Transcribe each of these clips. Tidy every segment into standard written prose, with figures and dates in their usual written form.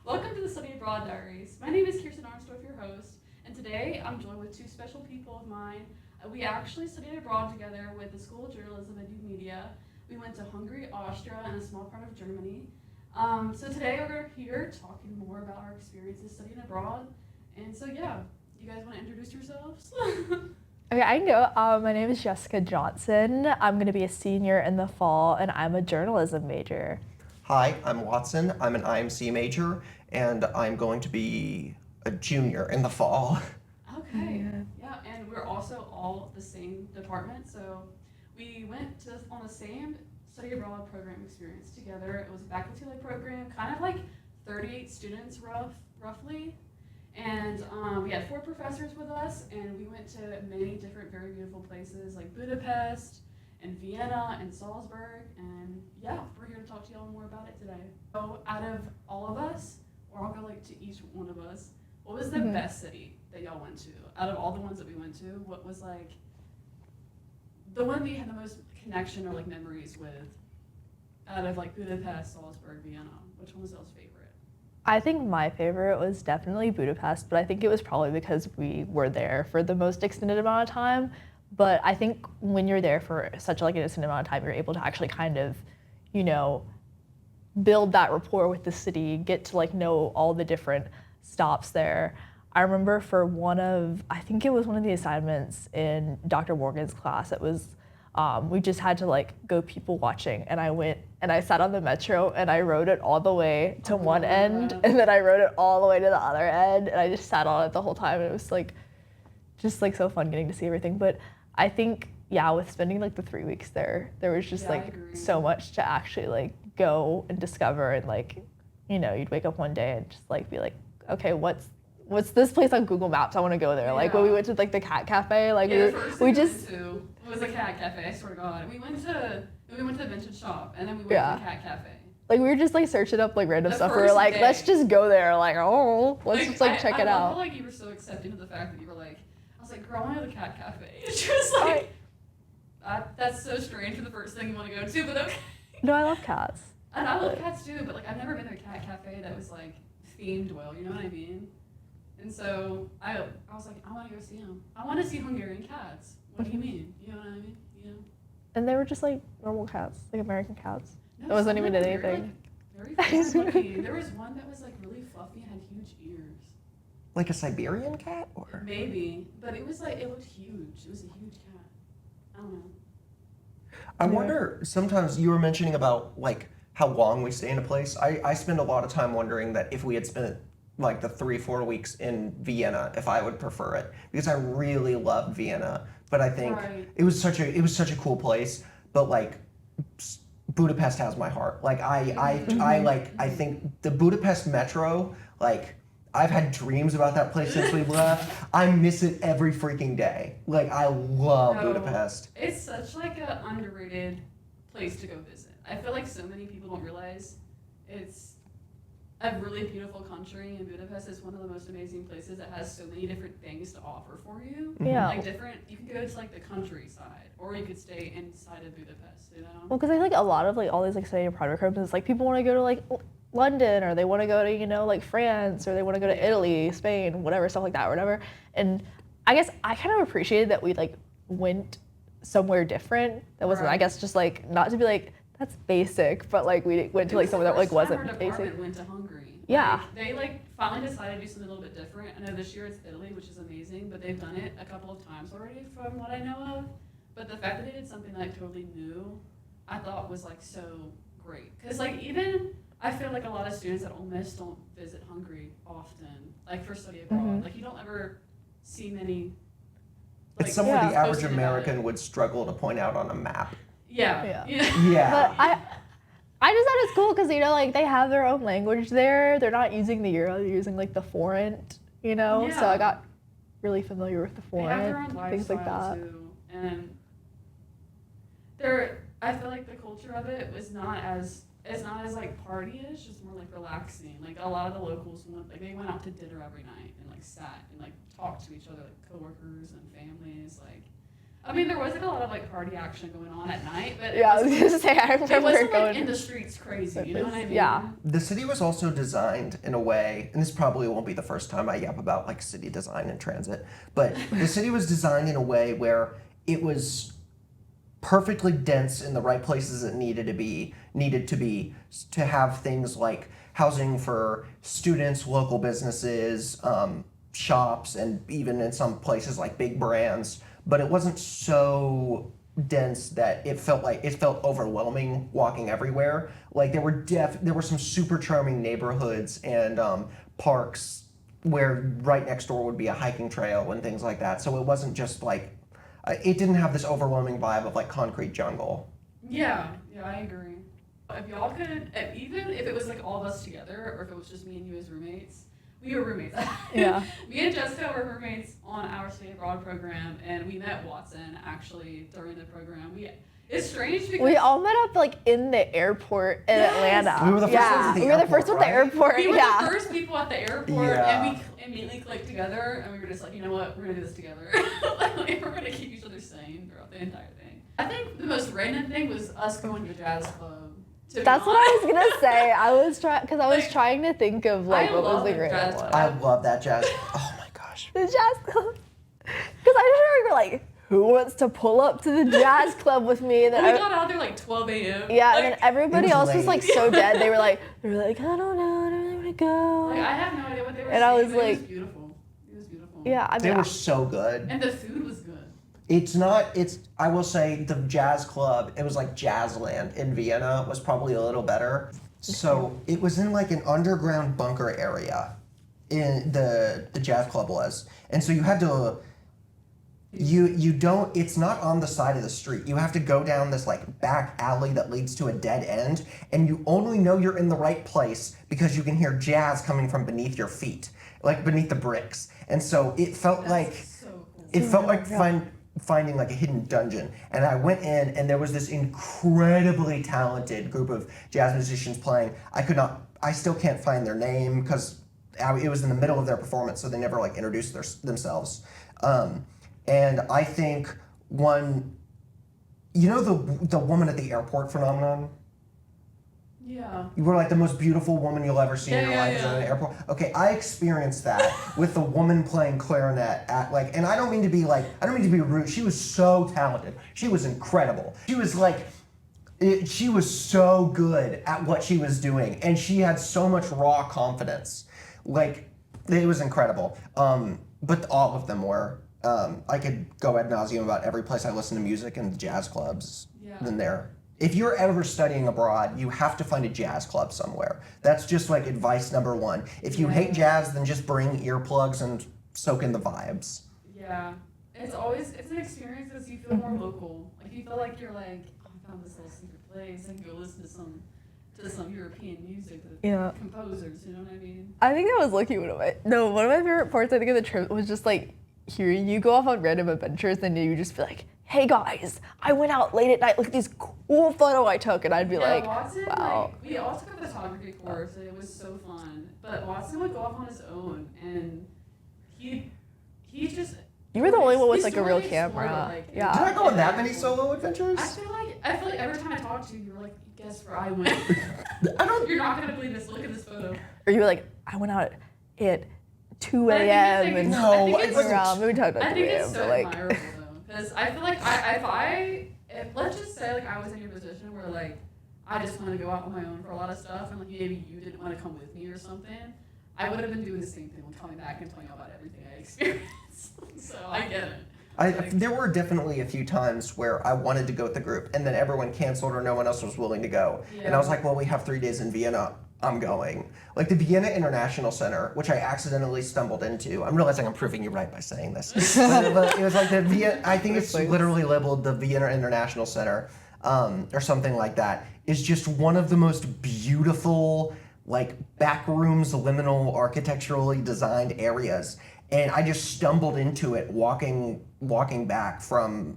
Welcome to the Study Abroad Diaries. My name is Kirsten, your host, and today I'm joined with two special people of mine. We actually studied abroad together with the School of Journalism and New Media. We went to Hungary, Austria, and a small part of Germany. So today we're here talking more about our experiences studying abroad. And so yeah, you guys want to introduce yourselves? Okay, I can go. My name is Jessica Johnson. I'm going to be a senior in the fall, and I'm a journalism major. Hi, I'm Watson. I'm an IMC major, and I'm going to be a junior in the fall. Okay, yeah, and we're also all the same department, so we went on the same study abroad program experience together. It was a faculty-led program, kind of like 38 students roughly. And we had 4 professors with us, and we went to many different very beautiful places like Budapest and Vienna and Salzburg. And yeah, we're here to talk to y'all more about it today. So out of all of us, or I'll go like to each one of us, what was the best city that y'all went to? Out of all the ones that we went to, what was like the one that you had the most connection or like memories with out of like Budapest, Salzburg, Vienna? Which one was y'all's favorite? I think my favorite was definitely Budapest, but I think it was probably because we were there for the most extended amount of time. But I think when you're there for such like an extended amount of time, you're able to actually kind of, build that rapport with the city, get to like know all the different stops there. I remember for I think it was one of the assignments in Dr. Morgan's class, it was we just had to like go people watching, and I went and I sat on the metro and I rode it all the way to one end, and then I rode it all the way to the other end, and I just sat on it the whole time. And it was like just like so fun getting to see everything. But I think with spending like the 3 weeks there was just like so much to actually like go and discover, and like you'd wake up one day and just like be like, okay, what's this place on Google Maps? I want to go there. Yeah. Like when we went to like the cat cafe, like we just. It was a cat cafe, I swear to God. We went to the vintage shop, and then we went to the cat cafe. Like we were just like searching up like random stuff. We were like, let's just go there. Like, let's just like check it out. I feel like you were so accepting of the fact that you were like, I was like, girl, I want to go to the cat cafe. And she was like, that's so strange for the first thing you want to go to, but okay. No, I love cats. And I love cats too, but like I've never been to a cat cafe that was like themed well, you know what I mean? And so I was like, I want to go see them. I want to see Hungarian cats. What do you mean? You know what I mean? And they were just like normal cats, like American cats. No, that wasn't even anything. Very fun looking. There was one that was like really fluffy and had huge ears. Like a Siberian cat, or? Maybe, but it was like, it looked huge. It was a huge cat. I don't know. I wonder, sometimes you were mentioning about like how long we stay in a place. I spend a lot of time wondering that if we had spent like the 3-4 weeks in Vienna, if I would prefer it, because I really loved Vienna. But I think it was such a cool place. But like Budapest has my heart. Like I think the Budapest metro, like I've had dreams about that place since we left. I miss it every freaking day. Like I love Budapest. It's such like an underrated place to go visit. I feel like so many people don't realize it's a really beautiful country, and Budapest is one of the most amazing places that has so many different things to offer for you. Yeah. Like you can go to like the countryside, or you could stay inside of Budapest, you know? Well, because I think a lot of like all these like study abroad programs, like people want to go to like London, or they want to go to, like France, or they want to go to Italy, Spain, whatever, stuff like that, or whatever. And I guess I kind of appreciated that we like went somewhere different. That wasn't, I guess, just like, not to be like, that's basic, but like we went to like somewhere that like wasn't basic. Went to Hungary. Yeah. Like, they like finally decided to do something a little bit different. I know this year it's Italy, which is amazing, but they've done it a couple of times already from what I know of. But the fact that they did something like totally new, I thought was like so great. Because like even I feel like a lot of students at Ole Miss don't visit Hungary often, like for study abroad. Mm-hmm. Like you don't ever see many. Like, it's somewhere the average American would struggle to point out on a map. Yeah. But I just thought it's cool because like they have their own language there. They're not using the euro; they're using like the forint. So I got really familiar with the forint, things like that. Too. And I feel like the culture of it was not as like party-ish, just more like relaxing. Like a lot of the locals they went out to dinner every night and like sat and like talked to each other, like coworkers and families. Like I mean, there wasn't a lot of like party action going on at night, but Yeah, I was gonna say, I remember it wasn't going like in the streets crazy, you know what I mean? Yeah. The city was also designed in a way, and this probably won't be the first time I yap about like city design and transit, but the city was designed in a way where it was perfectly dense in the right places it needed to be to have things like housing for students, local businesses, shops, and even in some places like big brands. But it wasn't so dense that it felt overwhelming walking everywhere. Like there were some super charming neighborhoods and parks where right next door would be a hiking trail and things like that. So it wasn't just like it didn't have this overwhelming vibe of like concrete jungle. Yeah, I agree. If y'all could, even if it was like all of us together, or if it was just me and you as roommates, we were roommates. Yeah. Me and Jessica were roommates on our stay abroad program, and we met Watson actually during the program. It's strange because We all met up like in the airport in Yes. Atlanta. We were the first ones at the we were the first airport, one at the right? airport. we were Yeah. the first people at the airport, Yeah. and we immediately clicked together, and we were just like, you know what, we're gonna do this together. Like, we're gonna keep each other sane throughout the entire thing. I think the most random thing was us going to the jazz club. To be That's what I was honest. gonna say. I was Like, trying to think of like I what was love the the great jazz one. club. I love that jazz. Oh my gosh. The jazz club. Because I just remember like, who wants to pull up to the jazz club with me? And then We got out there like 12 a.m. yeah, like, and then everybody was else was like late. so dead. They were like, I don't know, I don't really want to go. like, I have no idea what they were And saying, I was but it was like- beautiful. It was beautiful. Yeah, I They mean, were so good. And the food was good. I will say the jazz club, it was like Jazzland in Vienna, was probably a little better. So it was in like an underground bunker area in the jazz club was. And so you had to, it's not on the side of the street. You have to go down this like back alley that leads to a dead end. And you only know you're in the right place because you can hear jazz coming from beneath your feet, like beneath the bricks. And so it felt like, So cool. it felt like finding like a hidden dungeon. And I went in and there was this incredibly talented group of jazz musicians playing. I still can't find their name because it was in the middle of their performance, so they never like introduced themselves. And I think the woman at the airport phenomenon? Yeah. You were like the most beautiful woman you'll ever see in your life is at an airport. Okay, I experienced that with the woman playing clarinet at like, and I don't mean to be rude. She was so talented. She was incredible. She was so good at what she was doing, and she had so much raw confidence. Like, it was incredible. But all of them were. I could go ad nauseum about every place I listen to music and jazz clubs. Yeah. In there. If you're ever studying abroad, you have to find a jazz club somewhere. That's just like advice number one. If you hate jazz, then just bring earplugs and soak in the vibes. Yeah. It's an experience because you feel more local. Like, you feel like you're like, oh, I found this little secret place. I can go listen to some European music, composers, you know what I mean? I think that was lucky one of my favorite parts I think of the trip was just like hearing you go off on random adventures and you just be like, hey guys, I went out late at night, look at this cool photo I took, and I'd be like, Watson, wow. like, we all took a photography course and it was so fun. But Watson would go off on his own and he's just You were the only one with he's like a real really explored camera. it, like, Yeah. Did I go on that many solo adventures? I feel like every time I talk to you, you're like, guess where I went. You're not gonna believe this. Look at this photo. Or you were like, I went out at 2 But I think a.m. it's, like, and No, I think it it's, wasn't. around. Maybe we talked about I 2 think a.m. it's so but like, admirable though, because I feel like if let's just say like I was in your position where like I just wanted to go out on my own for a lot of stuff, and like maybe you didn't want to come with me or something, I would have been doing the same thing, coming back and telling you about everything I experienced. So I get it. There were definitely a few times where I wanted to go with the group, and then everyone canceled or no one else was willing to go. And I was like, well, we have 3 days in Vienna. I'm going. Like the Vienna International Center, which I accidentally stumbled into. I'm realizing I'm proving you right by saying this. but it was like the Vienna, I think it's literally labeled the Vienna International Center, or something like that, is just one of the most beautiful, like back rooms, liminal, architecturally designed areas. And I just stumbled into it walking back from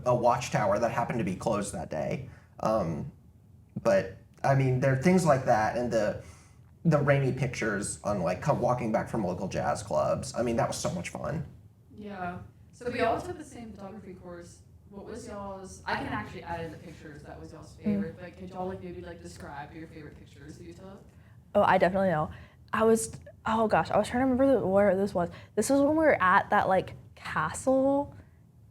a watchtower that happened to be closed that day. But I mean, there are things like that, and the rainy pictures on like walking back from local jazz clubs. I mean, that was so much fun. Yeah. So we all took the same photography course. What was y'all's? I can actually add the pictures. That was y'all's favorite. But could y'all like maybe like describe your favorite pictures that you took? Oh, I definitely know. Oh gosh, I was trying to remember where this was. This was when we were at that like castle.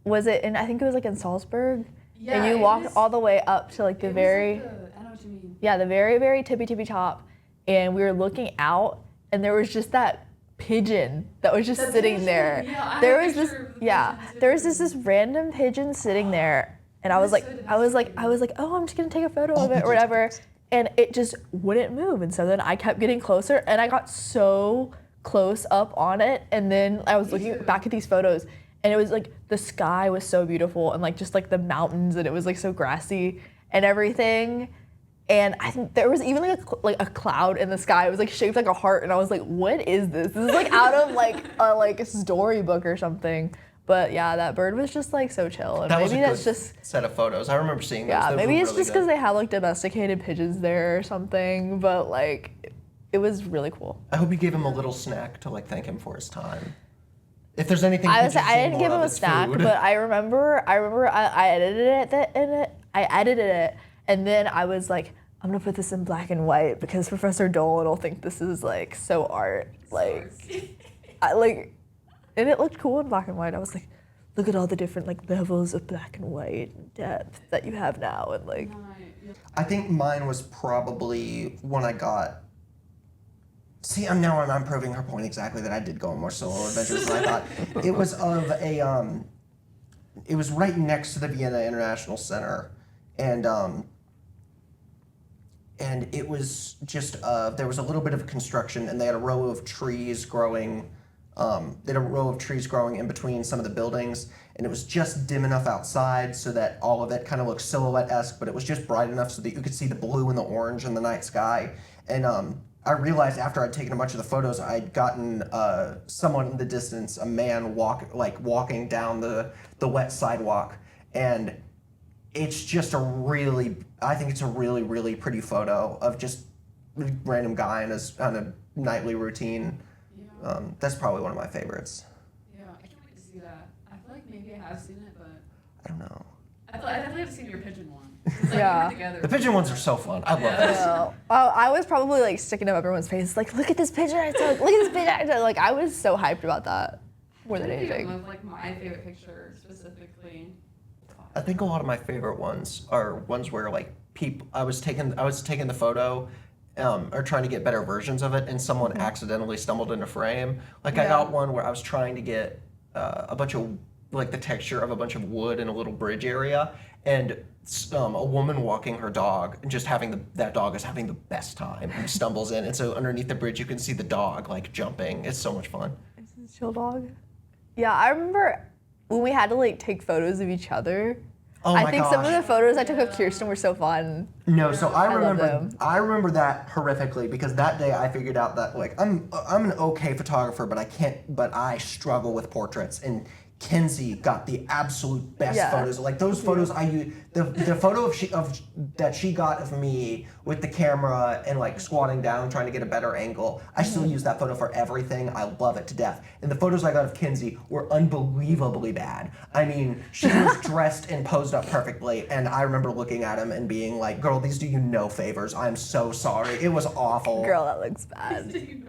Was it in, I think it was like in Salzburg? Yeah. And you walked all the way up to like the very, I know what you mean. yeah, the very, very tippy top. And we were looking out and there was just that pigeon that was just sitting there. Yeah, There was this random pigeon sitting there. And I was like, oh, I'm just gonna take a photo of it or whatever. And it just wouldn't move. And so then I kept getting closer and I got so close up on it. And then I was looking back at these photos and it was like the sky was so beautiful and like just like the mountains and it was like so grassy and everything. And I think there was even like a cloud in the sky. It was like shaped like a heart and I was like, what is this? This is like out of like a storybook or something. But yeah, that bird was just like so chill. And That maybe was a that's good just set of photos. I remember seeing those. yeah, Those maybe were it's really just because good. they have like domesticated pigeons there or something. But like, it was really cool. I hope you gave him a little snack to like thank him for his time. If there's anything I pigeons didn't need give more him of, a it's snack, food. but I remember I edited it, and then I was like, I'm gonna put this in black and white because Professor Dolan will think this is like so art, like, and it looked cool in black and white. I was like, look at all the different like levels of black and white and depth that you have now, and like. I think mine was probably when I got. See, I'm proving her point exactly that I did go on more solo adventures than I thought. It was of a it was right next to the Vienna International Center, and it was just there was a little bit of construction, and they had a row of trees growing. They had a row of trees growing in between some of the buildings, and it was just dim enough outside so that all of it kind of looked silhouette-esque, but it was just bright enough so that you could see the blue and the orange in the night sky. And I realized after I'd taken a bunch of the photos, I'd gotten someone in the distance, a man walking down the wet sidewalk, and it's just I think it's a really, really pretty photo of just a random guy on a nightly routine. Yeah. That's probably one of my favorites. Yeah, I can't wait to see that. I feel like maybe I have seen it, but I don't know. I definitely have seen your pigeon one. It's like Yeah. we were together. The pigeon ones are so fun. I love Yeah. those. Oh, I was probably like sticking up everyone's face, like, look at this pigeon I took, look at this pigeon I took. Like, I was so hyped about that more than anything. Of like my favorite picture specifically. I think a lot of my favorite ones are ones where like I was taking the photo, or trying to get better versions of it, and someone accidentally stumbled into frame. Like I got one where I was trying to get a bunch of like the texture of a bunch of wood in a little bridge area, and a woman walking her dog and just that dog is having the best time and stumbles in, and so underneath the bridge you can see the dog like jumping. It's so much fun. Is this a chill dog? Yeah, I remember when we had to like take photos of each other. Oh I my think some of gosh. the photos I took of Kirsten were so fun. No, so I love them. remember that horrifically because that day I figured out that like I'm an okay photographer, but I struggle with portraits, and Kenzie got the absolute best photos. Like those photos I use, the photo that she got of me with the camera and like squatting down trying to get a better angle. I still use that photo for everything. I love it to death. And the photos I got of Kenzie were unbelievably bad. I mean, she was dressed and posed up perfectly, and I remember looking at him and being like, "Girl, these do you no favors. I'm so sorry. It was awful." Girl, that looks bad.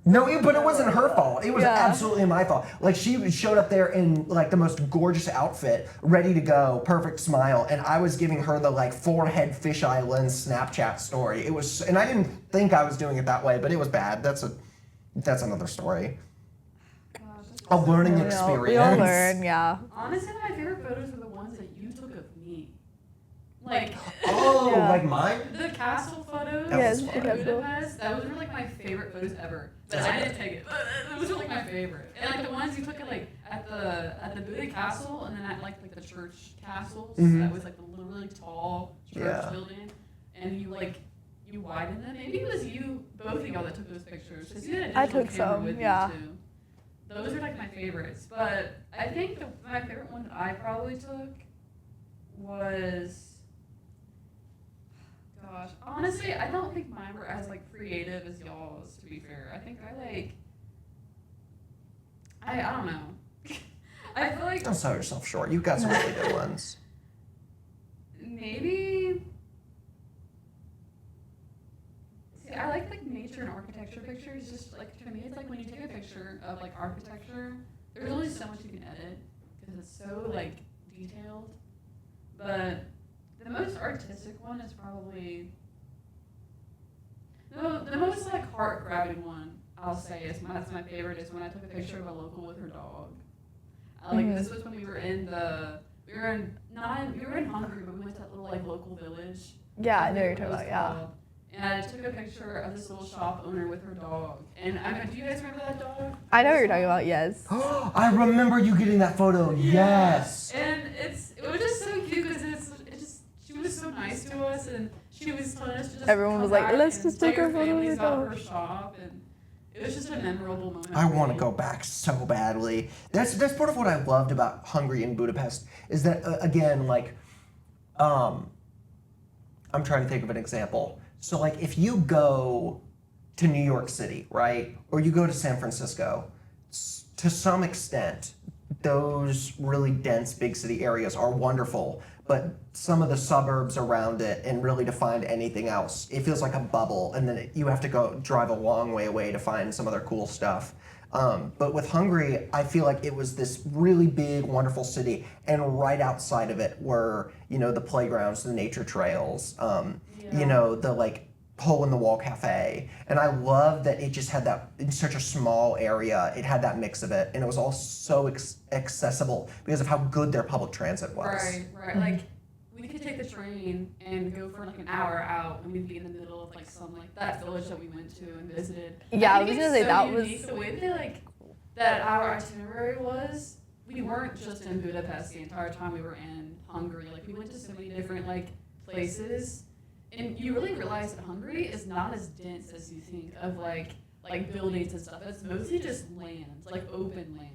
No, but it wasn't her fault. It was absolutely my fault. Like she showed up there in like the most gorgeous outfit, ready to go, perfect smile, and I was giving her the like forehead fisheye lens Snapchat story. It was, and I didn't think I was doing it that way, but it was bad. That's another story. A learning experience. We all learn, yeah. Honestly, my favorite photos are the ones that you took of me. Like like mine? the castle photos. That was Yes, fun. the in Budapest. Those were like my favorite photos ever. But I didn't take it. Those were like my favorite. And like the ones you took at the Buddha castle, and then at like the church castles. That was like the really tall church building, and you widened them. Maybe it was both of y'all that took those pictures. 'Cause you had a I digital took camera some, with you, yeah. too. Those are like my favorites. But I think my favorite one that I probably took was. Gosh, honestly, I don't think mine were as like creative as y'all's. To be fair, I think I don't know. I feel like Don't sell yourself short. You've got some really good ones. maybe. See, I like nature and architecture pictures. Just like to me, it's like when you take a picture of like architecture, there's only so much you can edit because it's so like detailed. But the most artistic one is probably the most like heart grabbing one. I'll say that's my favorite is when I took a picture of a local with her dog. This was when we were in Hungary, but we went to that little like local village. Yeah, I know what you're talking about. Yeah. And I took a picture of this little shop owner with her dog. And do you guys remember that dog? I know what you're talking about. Yes. I remember you getting that photo. Yes. And it was just so cute because she was so nice to us, and she was telling us to just Everyone was like, let's just take a a photo of your dog. her shop, and it was just a memorable moment. I want to go back so badly. That's part of what I loved about Hungary and Budapest is that again, like, I'm trying to think of an example. So like if you go to New York City, right, or you go to San Francisco, to some extent, those really dense big city areas are wonderful, but some of the suburbs around it and really to find anything else, it feels like a bubble, and then you have to go drive a long way away to find some other cool stuff. But with Hungary, I feel like it was this really big, wonderful city, and right outside of it were, the playgrounds, the nature trails, the like hole-in-the-wall cafe. And I love that it just had that, in such a small area, it had that mix of it, and it was all so accessible because of how good their public transit was. Right. Like, we could take the train and go for like an hour out, and we'd be in the middle of like some like that village that we went to and visited. Yeah, I think was gonna it's say so that unique, was the way that like that our itinerary was. We weren't just in Budapest the entire time we were in Hungary. Like we went to so many different like places, and you really realize that Hungary is not as dense as you think of like buildings and stuff. It's mostly just land, like open land.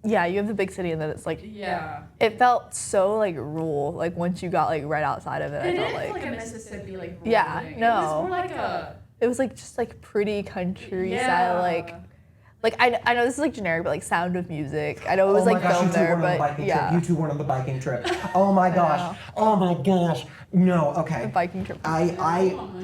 Yeah, you have the big city, and then it's like it felt so like rural. Like once you got like right outside of it, I felt like a Mississippi like rural yeah, thing. no, it was more like a. It was like just like pretty countryside, like I know this is like generic, but like Sound of Music. I know it was like filmed there, but yeah. You two went on the biking trip. Oh my gosh. Oh my gosh. No, okay. The biking trip.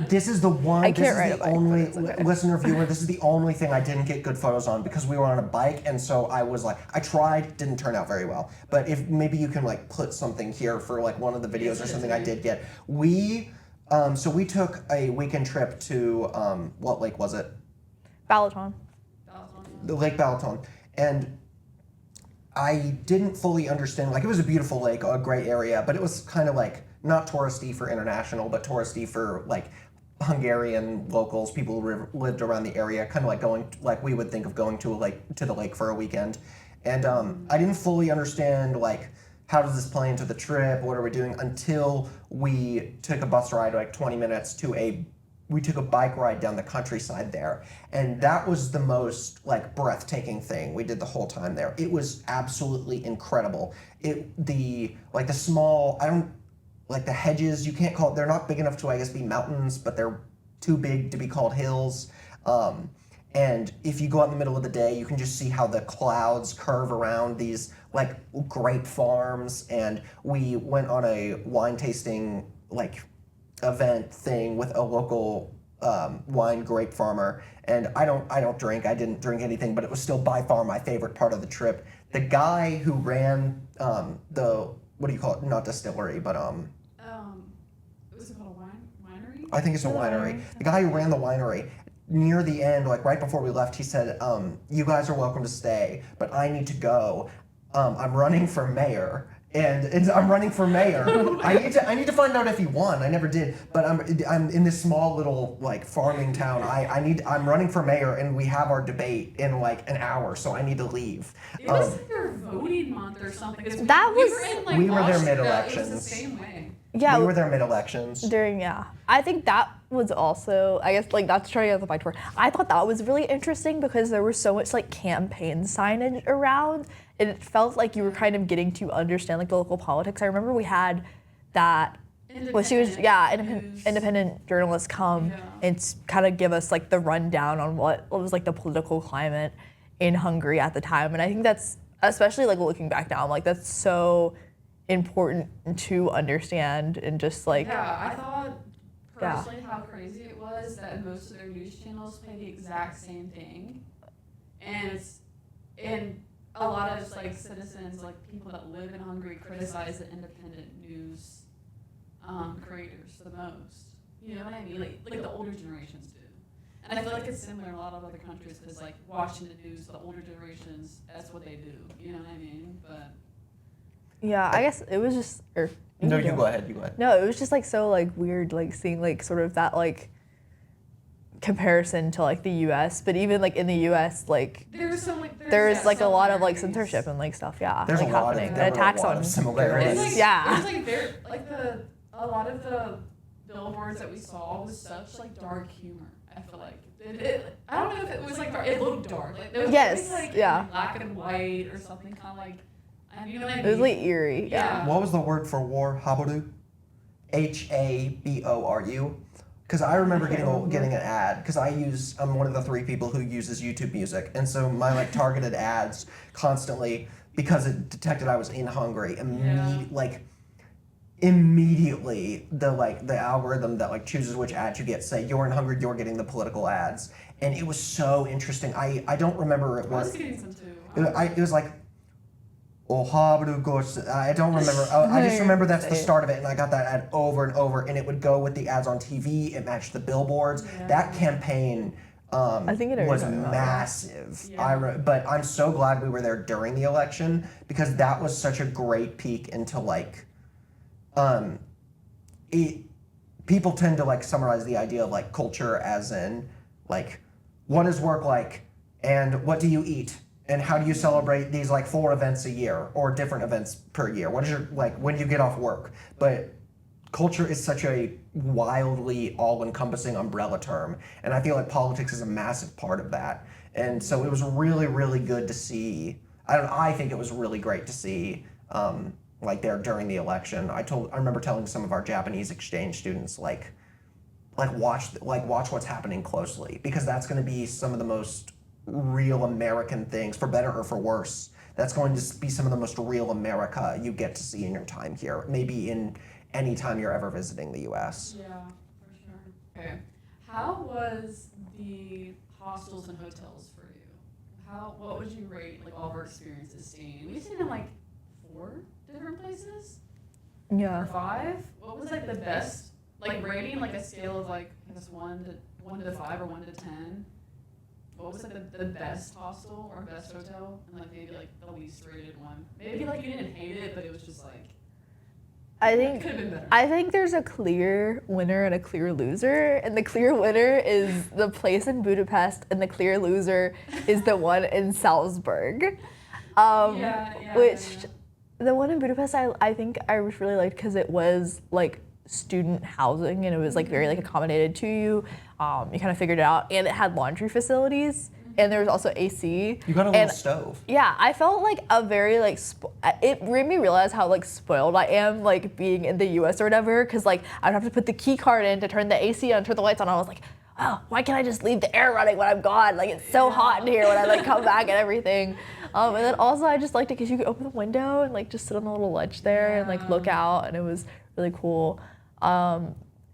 This is the one. I can't this is ride the a bike, only but it's okay. listener viewer. This is the only thing I didn't get good photos on because we were on a bike, and so I was like, I tried, didn't turn out very well. But if maybe you can like put something here for like one of the videos or something I did get. So we took a weekend trip to what lake was it? Balaton. The Lake Balaton, and I didn't fully understand. Like, it was a beautiful lake, a great area, but it was kind of like not touristy for international, but touristy for like Hungarian locals, people who lived around the area, kind of like going, like we would think of going to the lake for a weekend. And I didn't fully understand like how does this play into the trip, what are we doing, until we took a bus ride like 20 minutes we took a bike ride down the countryside there, and that was the most like breathtaking thing we did the whole time there. It was absolutely incredible. The small, the hedges, you can't call it, they're not big enough to I guess be mountains, but they're too big to be called hills. And if you go out in the middle of the day, you can just see how the clouds curve around these like grape farms, and we went on a wine tasting event thing with a local wine grape farmer, and I don't drink. I didn't drink anything, but it was still by far my favorite part of the trip. The guy who ran the, what do you call it? Not distillery, but was it called a winery? I think it's a winery. The guy who ran the winery, near the end, like right before we left, he said, "You guys are welcome to stay, but I need to go. I'm running for mayor." And I'm running for mayor. I need to find out if he won. I never did, but I'm in this small little like farming town. I'm running for mayor, and we have our debate in like an hour, so I need to leave. It was like their voting month or something. We were their mid-elections. It was the same way. Yeah, we were their mid-elections. I think that was also, I guess, like, not to try to get the bike tour. I thought that was really interesting because there was so much like campaign signage around, and it felt like you were kind of getting to understand like the local politics. I remember we had that. Independent journalists come and kind of give us like the rundown on what was like the political climate in Hungary at the time, and I think that's especially like looking back now, I'm like, that's so important to understand and just like. Yeah, I thought personally how crazy it was that most of their news channels play the exact same thing. And a lot of just like citizens, like people that live in Hungary, criticize the independent news creators the most. You know what I mean? Like the older generations do. And I feel like it's similar in a lot of other countries because like watching the news, the older generations, that's what they do. You know what I mean? But yeah, I guess it was just. No, you go ahead. You go ahead. No, it was just like so like weird, like seeing like sort of that like comparison to like the U.S. But even like in the U.S. like there's like a lot of like censorship and like stuff. Yeah, there's like a lot happening. of And attacks on similarities. Like, yeah. It was like a lot of the billboards that we saw was such like dark humor. I feel like I don't know if it was like dark. It looked dark. Like, there was Yes, like yeah. black and white or something kind of like. You know what I mean? It was like eerie. Yeah. What was the word for war? Haboru? Haboru. Because I remember getting an ad, because I'm one of the 3 people who uses YouTube Music, and so my like targeted ads constantly, because it detected I was in Hungary, immediately the algorithm that like chooses which ads you get say you're in Hungary, you're getting the political ads, and it was so interesting. I don't remember it I was was. getting some too. It was like. I don't remember. I just remember that's the start of it, and I got that ad over and over, and it would go with the ads on TV. It matched the billboards. Yeah. That campaign I think it was is massive. Yeah. But I'm so glad we were there during the election because that was such a great peek into like, people tend to like summarize the idea of like culture as in like, what is work like, and what do you eat? And how do you celebrate these like 4 events a year or different events per year? What is your like when do you get off work? But culture is such a wildly all-encompassing umbrella term, and I feel like politics is a massive part of that. And so it was really, really good to see. I think it was really great to see like there during the election. I remember telling some of our Japanese exchange students like watch what's happening closely, because that's going to be some of the most real American things, for better or for worse. That's going to be some of the most real America you get to see in your time here, maybe in any time you're ever visiting the U.S. Yeah, for sure. Okay. How was the hostels and hotels for you? What would you rate like all of our experiences staying? We stayed in like 4 different places? Yeah. Or 5? What was like the best like rating, like a scale of like I guess 1 to 5 or 1 to 10? What was like the best hostel or best hotel, and like maybe like the least rated one? Maybe like you didn't hate it, but it was just like it could have been better. I think there's a clear winner and a clear loser, and the clear winner is the place in Budapest, and the clear loser is the one in Salzburg. The one in Budapest I think I really liked because it was like student housing, and it was like very like accommodated to you. You kind of figured it out, and it had laundry facilities, and there was also AC. You got a little stove. Yeah, I felt like a very like it made me realize how like spoiled I am like being in the U.S. or whatever, because like I'd have to put the key card in to turn the AC on, turn the lights on. I was like, oh, why can't I just leave the air running when I'm gone? Like it's so hot in here when I like come back and everything. And then also I just liked it because you could open the window and like just sit on the little ledge there and like look out, and it was really cool.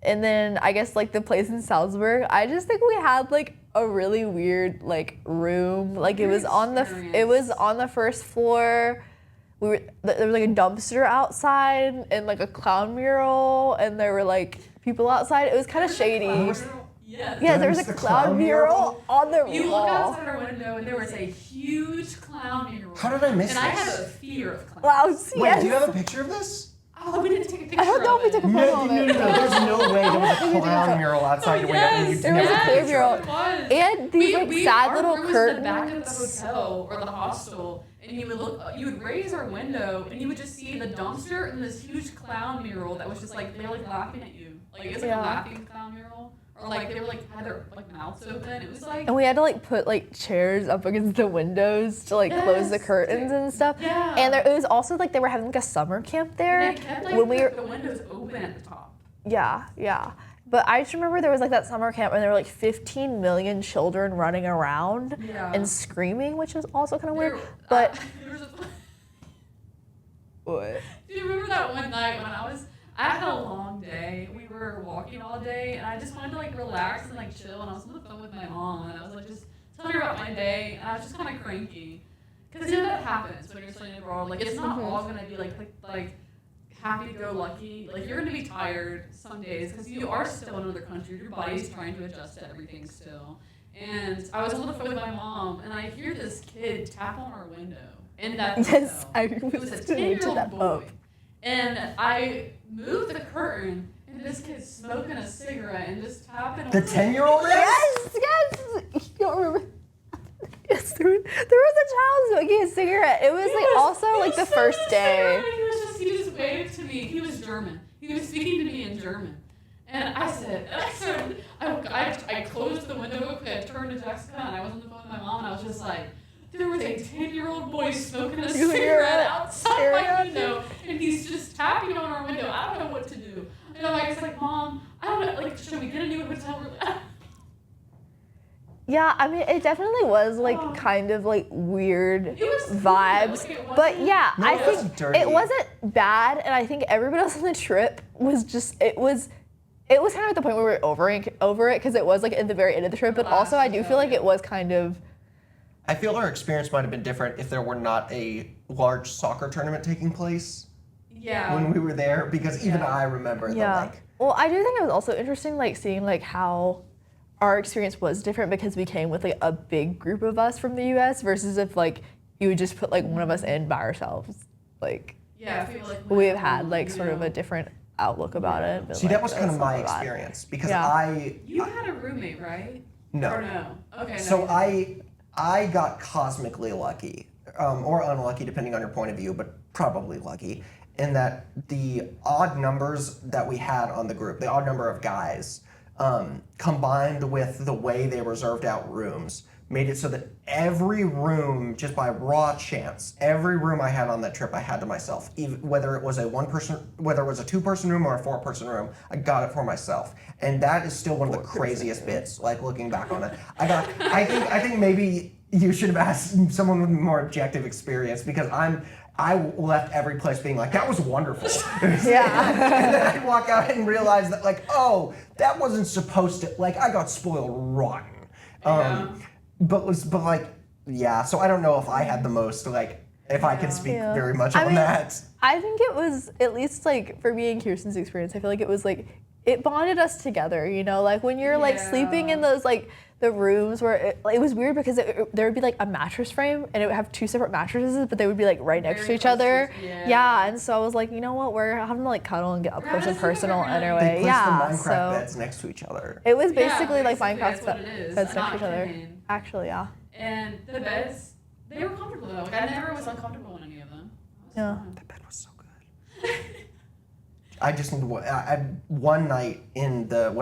And then I guess like the place in Salzburg, I just think we had like a really weird like room. Like it was on the first floor. There was like a dumpster outside and like a clown mural, and there were like people outside. It was kind of shady. Yeah, there was a clown mural on the wall. You look outside our window and there was a huge clown mural. How did I miss this? And I have a fear of clowns. Wow, Wait, do you have a picture of this? Oh, we didn't take a picture I don't know if we took a photo of it. No. There's no way there was a clown mural outside your window. And you there was a never clear picture mural. of it. And these sad little our room was curtains. in the back of the hotel or the hostel, and you would raise our window, and you would just see the dumpster and this huge clown mural that was just like they were like laughing at you, like it was like a laughing clown mural, or like they were like had their like mouths open. It was like. And we had to like put like chairs up against the windows to like close the curtains and stuff. Yeah. And it was also like they were having like a summer camp there. They kept like when we were, the windows open at the top. Yeah. But I just remember there was like that summer camp and there were like 15 million children running around and screaming, which is also kind of weird. But there was was What? do you remember that one night when I had a long day. We were walking all day, and I just wanted to like relax and like chill. And I was on the phone with my mom, and I was like just telling her about my day, and I was just kind of cranky, because you know that happens when you're studying abroad. Like it's not all gonna be like happy-go-lucky. Like you're gonna be tired some days because you are still in another country. Your body's trying to adjust to everything still. And I was on the phone with my mom, and I hear this kid tap on our window in that Yes, hotel. I It was a was listening to 10-year-old that boy. up. And I moved the curtain, and this kid's smoking a cigarette and just tapping on The 10-year-old? Yes. You don't remember? Yes, there was a child smoking a cigarette. It was like also like the first day. He just waved to me. He was German. He was speaking to me in German. And I closed the window quickly. I turned to Jessica, and I was on the phone with my mom, and I was just like, there was a 10-year-old boy smoking a cigarette outside my window, and he's just tapping on our window. I don't know what to do. And I was like, Mom, I don't know, like, should we get a new hotel room? Yeah, I mean, it definitely was like kind of like weird It was vibes, like, it but wasn't- yeah, No, I it wasn't think dirty. it wasn't bad, and I think everybody else on the trip was just it was kind of at the point where we were over it because it was like at the very end of the trip, but also I do feel like it was kind of. I feel our experience might have been different if there were not a large soccer tournament taking place Yeah. when we were there, because even Yeah. I remember Yeah. the Well, I do think it was also interesting, like seeing like how our experience was different because we came with like a big group of us from the U.S. versus if like you would just put like one of us in by ourselves. Like Yeah, I feel like we've had like you sort of know, a different outlook about it. But, See, like, that was kind of that's my not bad. experience because Yeah. You had a roommate, right? No. Or no? Okay. So no. I got cosmically lucky, or unlucky depending on your point of view, but probably lucky, in that the odd numbers that we had on the group, the odd number of guys, combined with the way they reserved out rooms, made it so that every room, just by raw chance, every room I had on that trip I had to myself. Even whether it was a 2-person room or a 4-person room, I got it for myself. And that is still one of the craziest bits, like looking back on it. I think maybe you should have asked someone with more objective experience, because I left every place being like, that was wonderful. Yeah. And then I'd walk out and realize that, like, oh, that wasn't supposed to, like, I got spoiled rotten. But like, yeah, so I don't know if I had the most, like, if I can speak Yeah. very much I on mean, that. I think it was, at least like for me and Kirsten's experience, I feel like it was like, it bonded us together, you know? Like when you're like sleeping in those like, the rooms where it was weird because there would be like a mattress frame and it would have 2 separate mattresses, but they would be like right next to each other. Yeah, and so I was like, you know what, we're having to like cuddle and get up close and personal anyway. They placed Yeah, the Minecraft so beds next to each other. it was basically Yeah, like basically, Minecraft that's what it is. beds next Not to each other. kidding. Actually, yeah. And the beds, they were comfortable though. Like I never was uncomfortable in any of them. Yeah. The bed was so good. I one night in the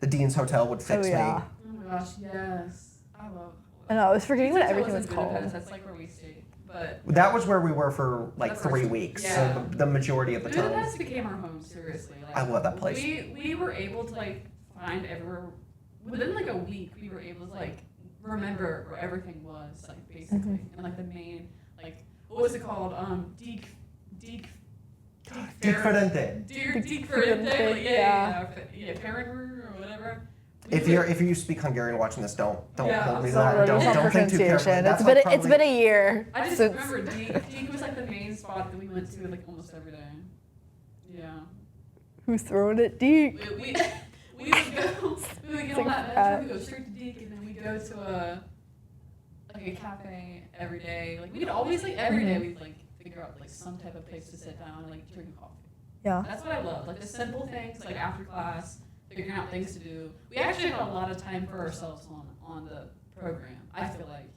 Dean's Hotel would fix yeah. Oh my gosh, yes. I love. I know, I was forgetting what Hotel everything in was called. Budapest, that's like where we stayed. But me. That was where we were for like That's 3 our- weeks, yeah. so the majority of the time. Budapest became our home, seriously. Like, I love that place. We were able to like find everywhere within like a week. We were able to like remember where everything was, like basically, and like the main like what was it called? Differente. Differente. Yeah. Perrin or whatever. If you speak Hungarian watching this, don't Yeah, hold me to Sorry, that. Don't think too carefully. pronunciation. That's It's like been a year I just since. remember Deke was like the main spot that we went to like almost every day. Yeah. Who's throwing it deep? We would get on that metro, we go straight to Deke, and then we go to a cafe every day. Like we'd always like every day we'd like figure out like some type of place to sit down and like drink coffee. Yeah. That's what I love. Like the simple things, like after class, figuring out things to do. We actually had a lot of time for ourselves on the program. I feel like.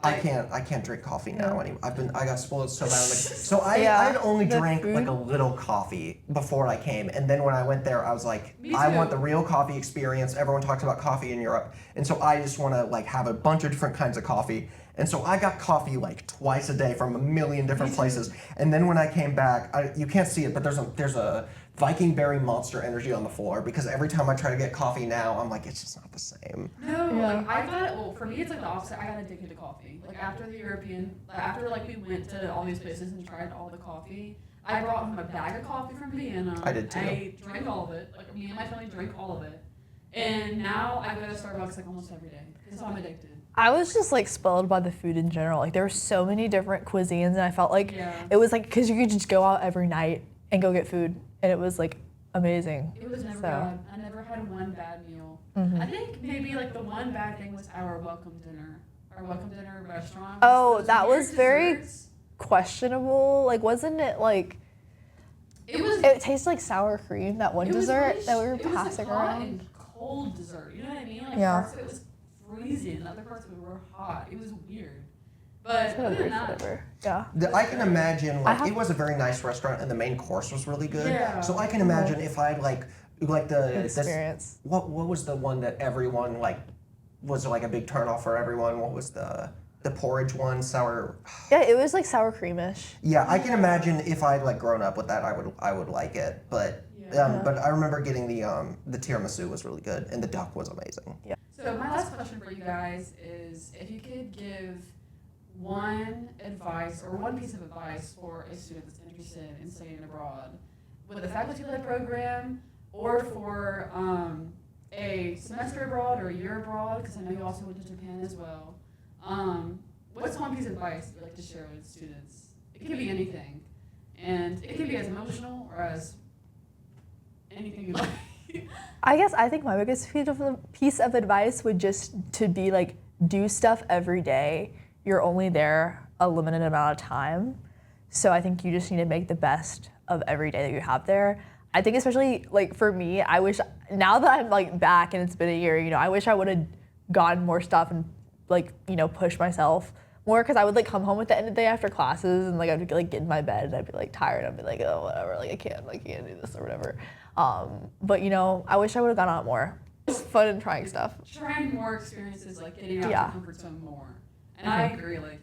I can't drink coffee now anymore. I got spoiled so badly. So Yeah, I'd only the drank food. like a little coffee before I came, and then when I went there, I was like, Me I too. want the real coffee experience. Everyone talks about coffee in Europe, and so I just want to like have a bunch of different kinds of coffee. And so I got coffee like twice a day from a million different places. And then when I came back, you can't see it, but there's a Viking Berry Monster Energy on the floor because every time I try to get coffee now, I'm like, it's just not the same. No, like I got, well, for me it's like the opposite. I got addicted to coffee. Like after like we went to all these places and tried all the coffee, I brought home a bag of coffee from Vienna. I did too. I drank all of it. Like me and my family drank all of it. And now I go to Starbucks like almost every day because I'm addicted. I was just like spoiled by the food in general. Like there were so many different cuisines, and I felt like it was like because you could just go out every night and go get food, and it was like amazing. It was never bad. I never had one bad meal. I think maybe like the one bad thing was our welcome dinner. Our welcome dinner restaurant. Oh, that was very desserts. Questionable. Like wasn't it like? It tasted like sour cream. That one dessert that we were passing around. And cold dessert. You know what I mean? Like parts of it was freezing, and other parts of it were hot. It was weird. But other than that, yeah. I can imagine like it was a very nice restaurant and the main course was really good. Yeah. So I can imagine if I like the experience. What was the one that everyone like was like a big turnoff for everyone? What was the porridge one? Sour. Yeah, it was like sour creamish. Yeah, I can imagine if I'd like grown up with that, I would like it. But but I remember getting the tiramisu was really good and the duck was amazing. Yeah. So my last question for you guys is if you could give one advice or one piece of advice for a student that's interested in studying abroad with a faculty-led program or for a semester abroad or a year abroad, because I know you also went to Japan as well. What's one piece of advice you'd like to share with students? It could be anything, and it could be as emotional or as anything you like. I think my biggest piece of advice would just to be like do stuff every day. You're only there a limited amount of time, so I think you just need to make the best of every day that you have there. I think especially like for me, I wish now that I'm like back and it's been a year, I wish I would have gotten more stuff and like pushed myself more, because I would like come home at the end of the day after classes and like I'd like get in my bed and I'd be like tired. I'd be like, oh whatever, like I can't do this or whatever. But I wish I would have gone out more. It's fun and trying stuff. Trying more experiences, like getting out of your comfort zone more. And I agree, like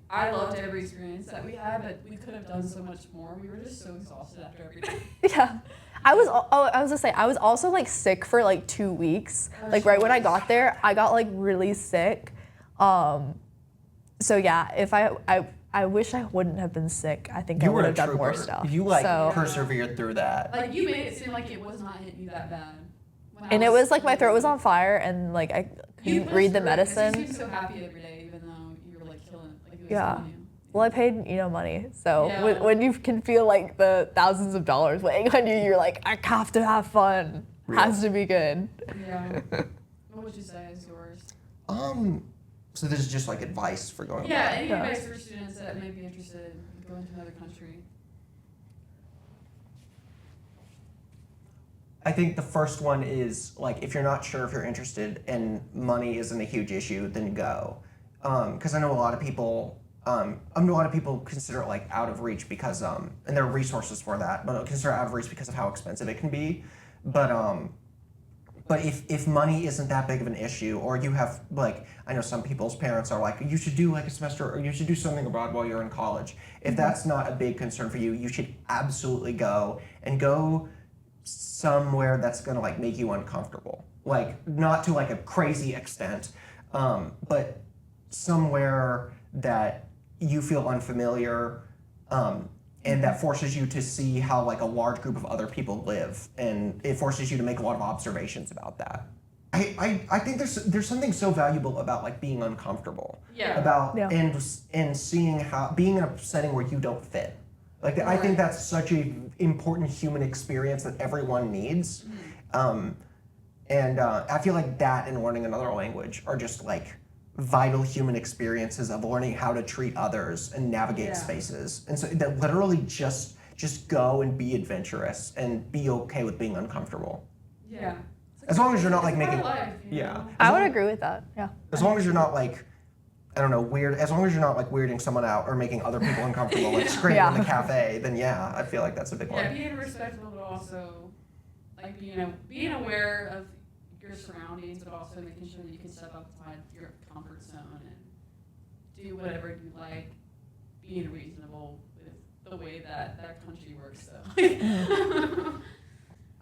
I loved every experience that we had, but we could have done so much more. We were just so exhausted after every day. Yeah. I was gonna say, I was also like sick for like 2 weeks. Like right when I got there, I got like really sick. So yeah, if I wish I wouldn't have been sick. I think I would have done more stuff. You persevered through that. Like you made it seem like it was not hitting you that bad. And it was like my throat was on fire and like I couldn't read the medicine. You seemed so happy every day, even though you were like killing it. Like it was killing you. Well, I paid money, so when you can feel like the thousands of dollars weighing on you, you're like, I have to have fun. Has to be good. Yeah. What would you say is yours? So this is just like advice for going. Yeah, any advice for students that may be interested in going to another country? I think the first one is like if you're not sure if you're interested and money isn't a huge issue, then go. Because I know a lot of people. Consider it like out of reach because and there are resources for that, but consider it out of reach because of how expensive it can be. But if money isn't that big of an issue, or you have like I know some people's parents are like you should do like a semester or you should do something abroad while you're in college. If that's not a big concern for you, you should absolutely go somewhere that's gonna like make you uncomfortable. Like not to like a crazy extent, but somewhere that you feel unfamiliar, and that forces you to see how like a large group of other people live, and it forces you to make a lot of observations about that. I think there's something so valuable about like being uncomfortable. And seeing how being in a setting where you don't fit. Like I think that's such an important human experience that everyone needs. I feel like that and learning another language are just like vital human experiences of learning how to treat others and navigate spaces. And so that literally just go and be adventurous and be okay with being uncomfortable. Yeah. As long as you're not like making life, I would agree with that. Yeah. As long as you're not like I don't know, weird. As long as you're not like weirding someone out or making other people uncomfortable, like screaming in the cafe, then I feel like that's a big one. Yeah, being respectful, but also like being aware of your surroundings, but also making sure that you can step outside your comfort zone and do whatever you like, being reasonable with the way that that country works. So,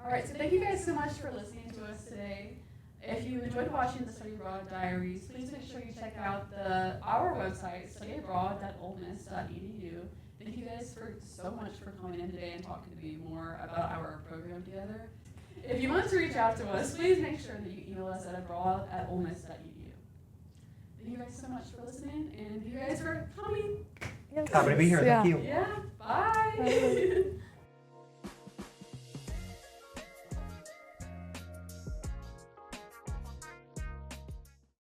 all right. So thank you guys so much for listening to us today. If you enjoyed watching the Study Abroad Diaries, please make sure you check out our website, studyabroad.olemiss.edu. Thank you guys so much for coming in today and talking to me more about our program together. If you want to reach out to us, please make sure that you email us at abroad@olemiss.edu. Thank you guys so much for listening, and thank you guys for coming. Yes. Happy to be here. Yeah. Thank you. Yeah, bye. Bye.